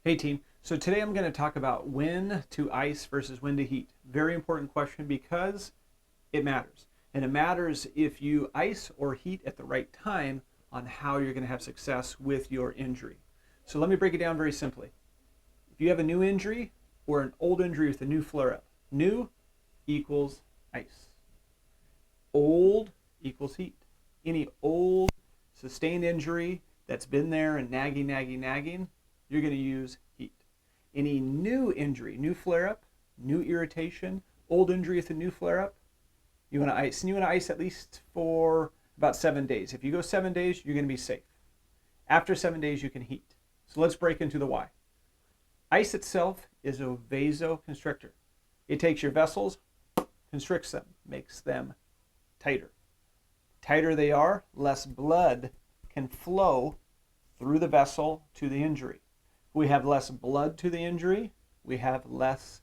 Hey team, so today I'm going to talk about when to ice versus when to heat. Very important question because it matters. And it matters if you ice or heat at the right time on how you're going to have success with your injury. So let me break it down very simply. If you have a new injury or an old injury with a new flare-up, new equals ice. Old equals heat. Any old sustained injury that's been there and nagging, you're going to use heat. Any new injury, new flare-up, new irritation, old injury with a new flare-up, you want to ice. And you want to ice at least for about 7 days. If you go 7 days, you're going to be safe. After 7 days, you can heat. So let's break into the why. Ice itself is a vasoconstrictor. It takes your vessels, constricts them, makes them tighter. Tighter they are, less blood can flow through the vessel to the injury. We have less blood to the injury, we have less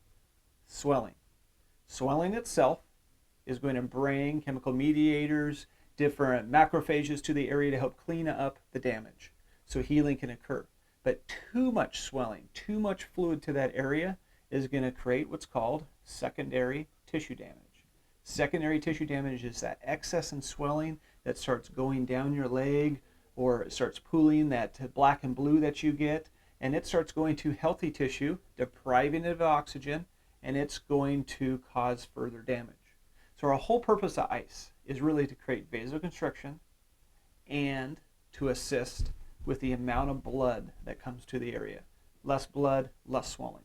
swelling. Swelling itself is going to bring chemical mediators, different macrophages to the area to help clean up the damage so healing can occur. But too much swelling, too much fluid to that area is going to create what's called secondary tissue damage. Secondary tissue damage is that excess in swelling that starts going down your leg, or it starts pooling, that black and blue that you get, and it starts going to healthy tissue, depriving it of oxygen, and it's going to cause further damage. So our whole purpose of ice is really to create vasoconstriction and to assist with the amount of blood that comes to the area. Less blood, less swelling.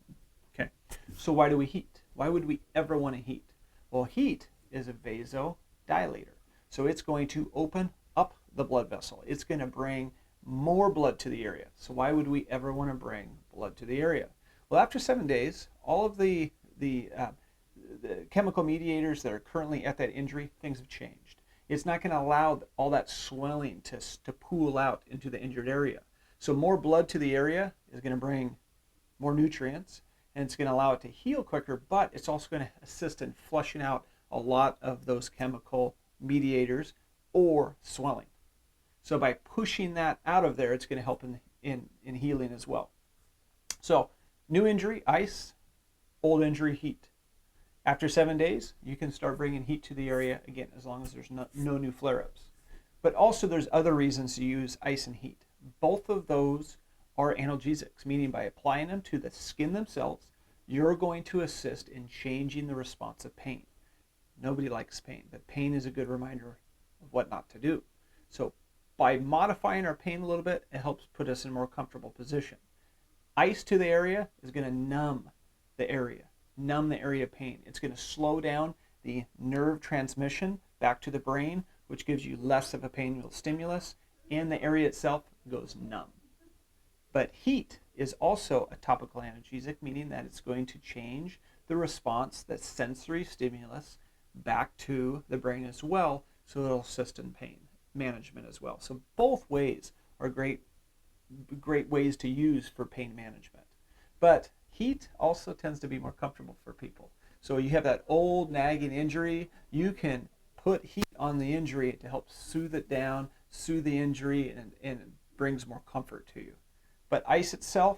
Okay, so why do we heat? Why would we ever want to heat? Well, heat is a vasodilator. So it's going to open up the blood vessel. It's going to bring more blood to the area. So why would we ever want to bring blood to the area? Well, after 7 days, all of the chemical mediators that are currently at that injury, things have changed. It's not going to allow all that swelling to pool out into the injured area. So more blood to the area is going to bring more nutrients, and it's going to allow it to heal quicker, but it's also going to assist in flushing out a lot of those chemical mediators or swelling. So by pushing that out of there, it's going to help in healing as well. So new injury, ice, old injury, heat. After 7 days, you can start bringing heat to the area again, as long as there's no new flare-ups. But also there's other reasons to use ice and heat. Both of those are analgesics, meaning by applying them to the skin themselves, you're going to assist in changing the response of pain. Nobody likes pain, but pain is a good reminder of what not to do. So by modifying our pain a little bit, it helps put us in a more comfortable position. Ice to the area is going to numb the area of pain. It's going to slow down the nerve transmission back to the brain, which gives you less of a painful stimulus, and the area itself goes numb. But heat is also a topical analgesic, meaning that it's going to change the response, that sensory stimulus, back to the brain as well, so it'll assist in pain management as well. So both ways are great ways to use for pain management. But heat also tends to be more comfortable for people. So you have that old nagging injury, you can put heat on the injury to help soothe it down, soothe the injury, and it brings more comfort to you. But ice itself,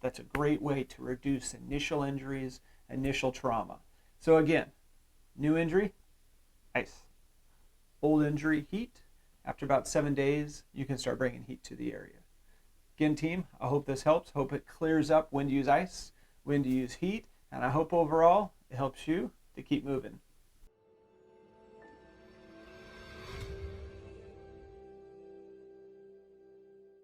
that's a great way to reduce initial injuries, initial trauma. So again, new injury, ice. Old injury, heat. After about 7 days, you can start bringing heat to the area. Again, team, I hope this helps. Hope it clears up when to use ice, when to use heat, and I hope overall it helps you to keep moving.